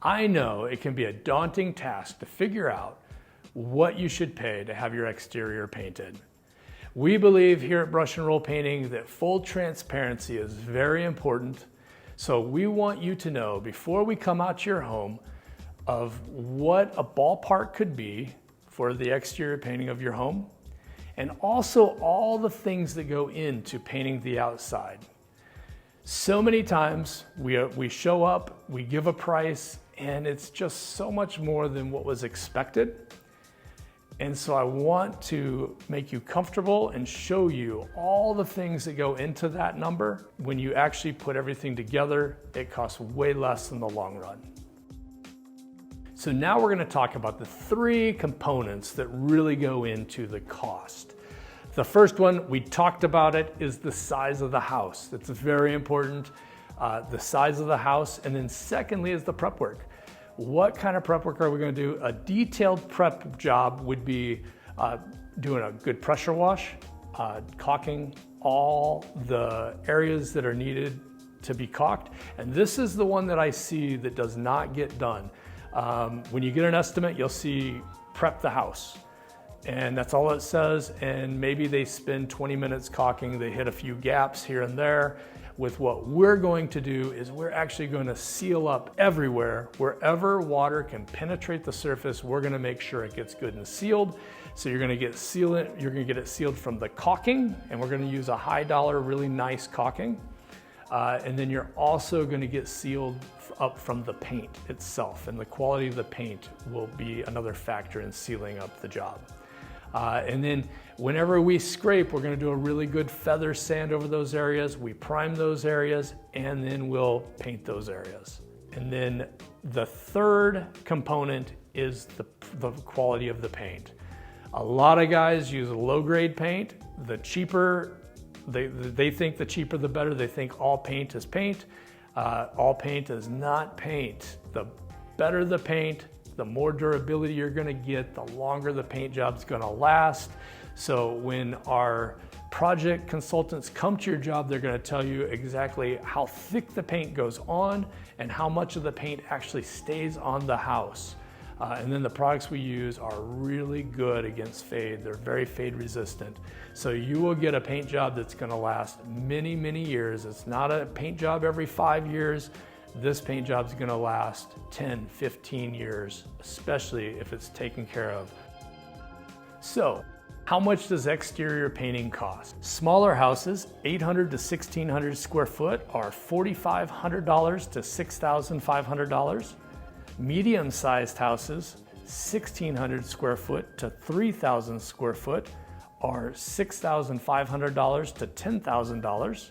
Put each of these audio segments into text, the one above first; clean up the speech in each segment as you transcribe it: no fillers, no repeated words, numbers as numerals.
I know it can be a daunting task to figure out what you should pay to have your exterior painted. We believe here at Brush and Roll Painting that full transparency is very important. So we want you to know before we come out to your home of what a ballpark could be for the exterior painting of your home, and also all the things that go into painting the outside. So many times we show up, we give a price, and it's just so much more than what was expected. And so I want to make you comfortable and show you all the things that go into that number. When you actually put everything together, it costs way less in the long run. So now we're going to talk about the three components that really go into the cost. The first one, we talked about it, is the size of the house. It's very important, the size of the house. And then secondly is the prep work. What kind of prep work are we going to do? A detailed prep job would be doing a good pressure wash, caulking all the areas that are needed to be caulked. And this is the one that I see that does not get done. When you get an estimate, you'll see prep the house. And that's all it says. And maybe they spend 20 minutes caulking, they hit a few gaps here and there. With what we're going to do is we're actually going to seal up everywhere. Wherever water can penetrate the surface, we're going to make sure it gets good and sealed. So you're going to get it sealed from the caulking, and we're going to use a high dollar, really nice caulking. And then you're also going to get sealed up from the paint itself, and the quality of the paint will be another factor in sealing up the job. And then whenever we scrape, we're going to do a really good feather sand over those areas. We prime those areas, and then we'll paint those areas. And then the third component is the quality of the paint. A lot of guys use low-grade paint. The cheaper, they think the cheaper the better. They think all paint is paint. All paint is not paint. The better the paint, the more durability you're gonna get, the longer the paint job's gonna last. So when our project consultants come to your job, they're gonna tell you exactly how thick the paint goes on and how much of the paint actually stays on the house. And then the products we use are really good against fade. They're very fade resistant. So you will get a paint job that's gonna last many, many years. It's not a paint job every 5 years. This paint job is gonna last 10, 15 years, especially if it's taken care of. So, how much does exterior painting cost? Smaller houses, 800 to 1,600 square foot, are $4,500 to $6,500. Medium-sized houses, 1,600 square foot to 3,000 square foot, are $6,500 to $10,000.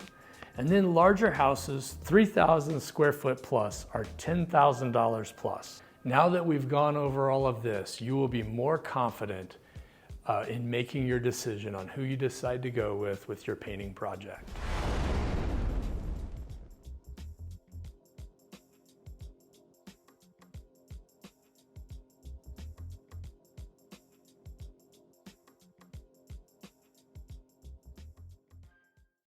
And then larger houses, 3,000 square foot plus, are $10,000 plus. Now that we've gone over all of this, you will be more confident in making your decision on who you decide to go with your painting project.